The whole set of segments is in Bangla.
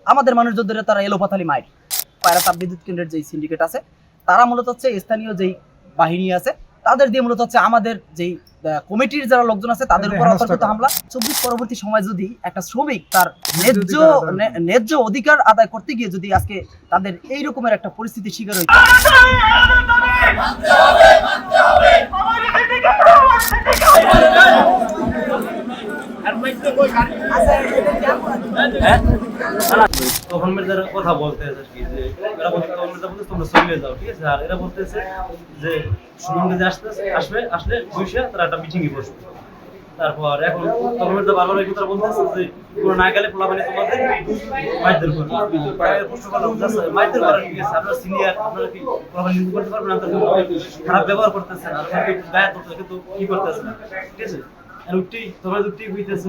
আমাদের মানুষজনদের তারা এলোপাথালি মাইর। পায়রা তাপবিদ্যুৎ কেন্দ্রের যেই সিন্ডিকেট আছে তারা মূলত হচ্ছে স্থানীয় যেই বাহিনী আছে তাদের দিয়ে মূলত হচ্ছে আমাদের যেই কমিটির যারা লোকজন আছে তাদের উপর অতর্কিত হামলা। 24 পরবর্তী সময় যদি একটা শ্রমিক তার ন্যায্য অধিকার আদায় করতে গিয়ে যদি আজকে তাদের এই রকমের একটা পরিস্থিতির শিকার হইতে গভর্নমেন্টের কথা বলতেছে কি যে এরা বলতে তোমরা চলে যাও, ঠিক আছে। আর এরা বলতেছে যে সুমন যে আসবে আসলে বসে তারা একটা মিটিং এ বসবে। তারপর এখন গভর্নমেন্ট বারবার এই কথা বলতেছে যে কোনো না গেলে পোলাপানি তোমাদের মাইদের করবে। প্রশ্ন করলাম মাইদের করার কি আছে? আপনারা সিনিয়র, আপনারা কি পোলাপানি নিয়োগ করতে পারবেন? আপনারা খারাপ ব্যবহার করতেছেন, আর গায়ে ধরতে কিন্তু কি করতেছেন, ঠিক আছে। আর উঠতেই তোমরা উঠতেই হইতেছে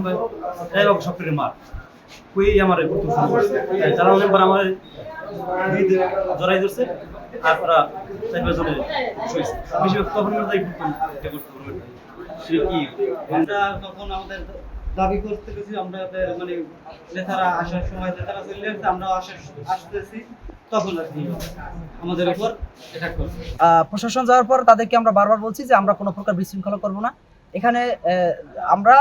এই সবকিছু মার কই আমার যারা মেম্বার আমার জড়াই ধরছে আর ওরা চাইবে জন্য বেশিরভাগ গভর্নমেন্ট সে কি আমরা তখন আমাদের দাবি করতে গেছি, আমরা মানে নেতারা আসার সময় নেতারা চলে আসছে, আমরা আসতেছি তখন আর কি আমাদের উপর অ্যাটাক করছে। প্রশাসন যাওয়ার পর তাদেরকে আমরা বারবার বলছি যে আমরা কোনো প্রকার বিশৃঙ্খলা করব না, এখানে আমরা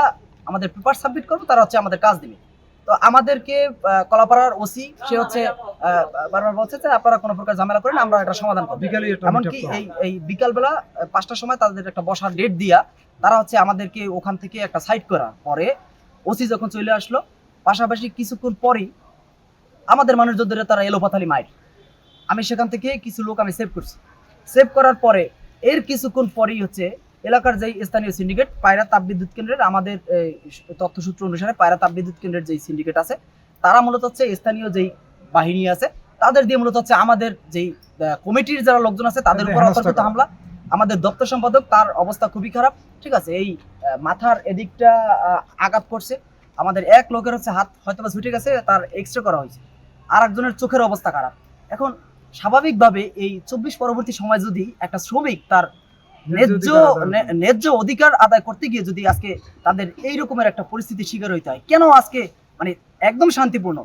আমাদের পেপার সাবমিট করবো, তারা হচ্ছে আমাদের কাজ দিবে। তো আমাদেরকে কলাপাড়ার ওসি সে হচ্ছে বারবার বলছে যে আপনারা কোনো প্রকার ঝামেলা করেন, আমরা একটা সমাধান করবো। এমনকি এই বিকালবেলা 5টার সময় তাদের একটা বসার ডেট দিয়া তারা হচ্ছে আমাদেরকে ওখান থেকে একটা সাইড করার পরে ওসি যখন চলে আসলো, পাশাপাশি কিছুক্ষণ পরেই আমাদের মানুষজনদের তারা এলোপাথালি মাইর। আমি সেখান থেকে কিছু লোক আমি সেভ করছি। সেভ করার পরে এর কিছুক্ষণ পরেই হচ্ছে এলাকার যেই স্থানীয় সিন্ডিকেট পায়রা তাপবিদ্যুৎ কেন্দ্রের, আমাদের তথ্যসূত্র অনুসারে পায়রা তাপবিদ্যুৎ কেন্দ্রের যেই সিন্ডিকেট আছে তারা মূলত হচ্ছে স্থানীয় যেই বাহিনী আছে তাদের দিয়ে মূলত হচ্ছে আমাদের যেই কমিটির যারা লোকজন আছে তাদের উপর অতর্কিত হামলা। আমাদের দপ্তর সম্পাদক তার অবস্থা খুবই খারাপ, ঠিক আছে। এই মাথার এদিকটা আঘাত করছে, আমাদের এক লোকের হচ্ছে হাত হয়তো বা ছুটে গেছে, তার এক্সরে করা হয়েছে, আর একজনের চোখের অবস্থা খারাপ। এখন স্বাভাবিকভাবে এই 24 পরবর্তী সময় যদি একটা শ্রমিক তার ন্যায্য অধিকার আদায় করতে গিয়ে যদি আজকে তাদের এই রকমের একটা পরিস্থিতির শিকার হইতে হয়, কেন আজকে মানে একদম শান্তিপূর্ণ